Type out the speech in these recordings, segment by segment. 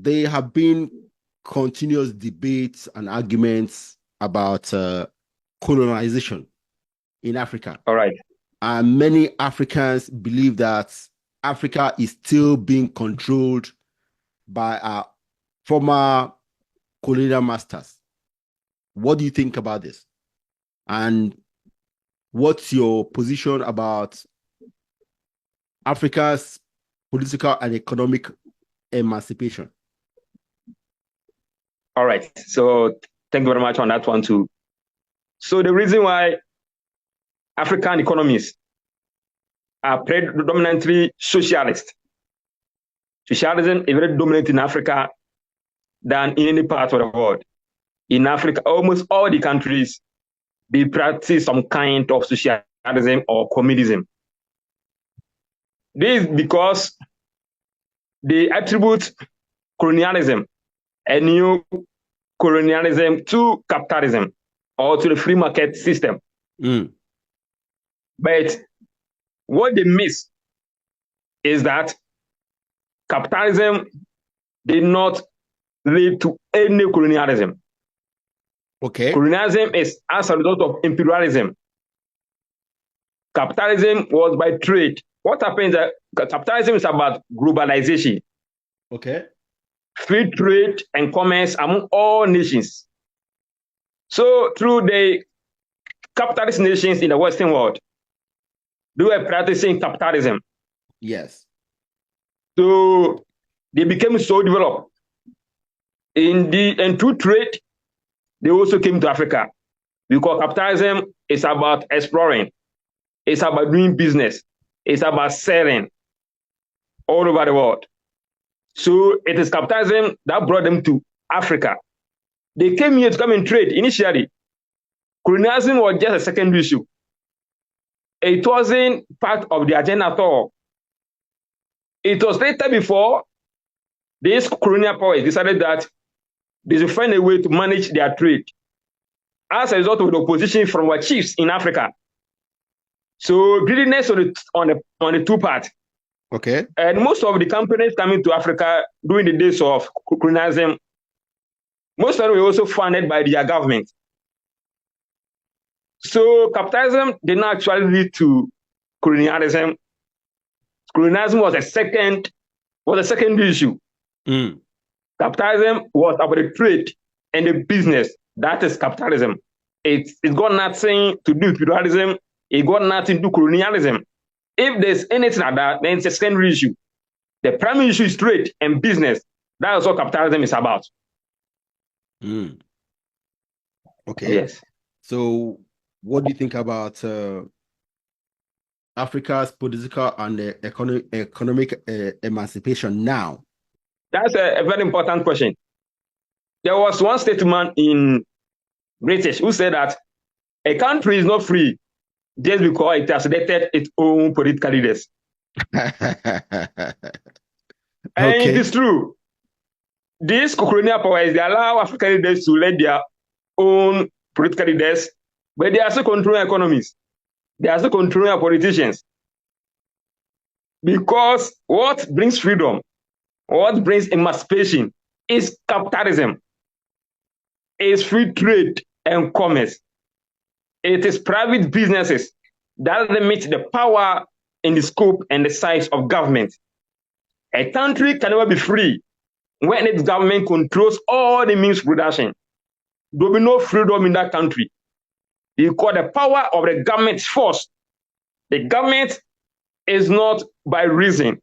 there have been continuous debates and arguments about colonization in Africa. All right. And many Africans believe that Africa is still being controlled by our former colonial masters. What do you think about this? And what's your position about Africa's political and economic emancipation? All right. So thank you very much on that one too. So the reason why African economies are predominantly socialist. Socialism is very dominant in Africa than in any part of the world. In Africa, almost all the countries, they practice some kind of socialism or communism. This is because they attribute colonialism, a new colonialism, to capitalism or to the free market system. But what they miss is that capitalism did not lead to any colonialism. Okay. Colonialism is as a result of imperialism. Capitalism was by trade. What happens is that capitalism is about globalization. Okay. Free trade and commerce among all nations. So through the capitalist nations in the Western world, they were practicing capitalism. Yes. So they became so developed. And through trade, they also came to Africa, because capitalism is about exploring. It's about doing business. It's about selling all over the world. So it is capitalism that brought them to Africa. They came here to come and trade initially. Colonialism was just a secondary issue. It wasn't part of the agenda at all. It was later, before these colonial powers decided that they should find a way to manage their trade as a result of the opposition from our chiefs in Africa. So greediness on the two parts. Okay. And most of the companies coming to Africa during the days of colonialism, most of them were also funded by their government. So capitalism did not actually lead to colonialism. Colonialism was a second issue. Capitalism was about the trade and the business. That is capitalism. It's got nothing to do with feudalism. It got nothing to do with colonialism. If there's anything like that, then it's a secondary issue. The primary issue is trade and business. That is what capitalism is about. Okay. Yes. So what do you think about Africa's political and economic emancipation now? That's a very important question. There was one statesman in British who said that a country is not free just because it has elected its own political leaders. And it is true. These colonial powers, they allow African leaders to elect their own political leaders, but they are still controlling economies. They are still controlling politicians. Because what brings freedom, what brings emancipation is capitalism. It's free trade and commerce. It is private businesses that limit the power and the scope and the size of government. A country can never be free when its government controls all the means of production. There will be no freedom in that country. Because the power of the government is force. The government is not by reason.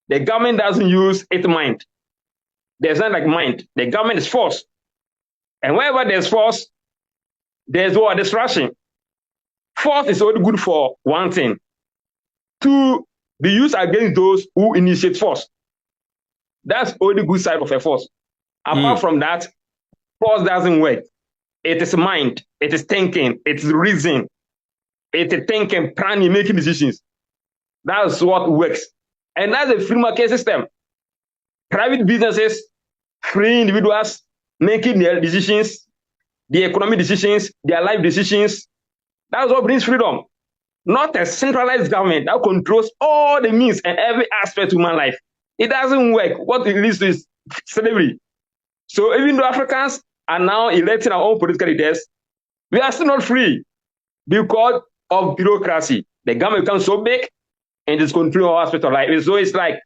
The government doesn't use its mind. There's not like mind. The government is force. And wherever there's force, there's what? Distraction. Force is only good for one thing: to be used against those who initiate force. That's only good side of a force. Apart from that, force doesn't work. It is mind, it is thinking, it is reason, it is thinking, planning, making decisions. That's what works. And that's a free market system. Private businesses, free individuals making their decisions, their economic decisions, their life decisions. That's what brings freedom. Not a centralized government that controls all the means and every aspect of human life. It doesn't work. What it leads to is slavery. So even though Africans are now electing our own political leaders, we are still not free because of bureaucracy. The government becomes so big and it's controlling all aspects of life. So it's like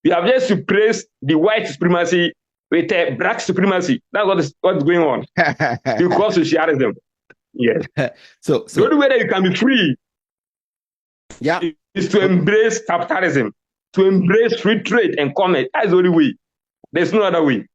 we have just replaced the white supremacy with a black supremacy. That's what's going on because of socialism. Yes. So the only way that you can be free yeah, is to embrace capitalism, to embrace free trade and commerce. That's the only way. There's no other way.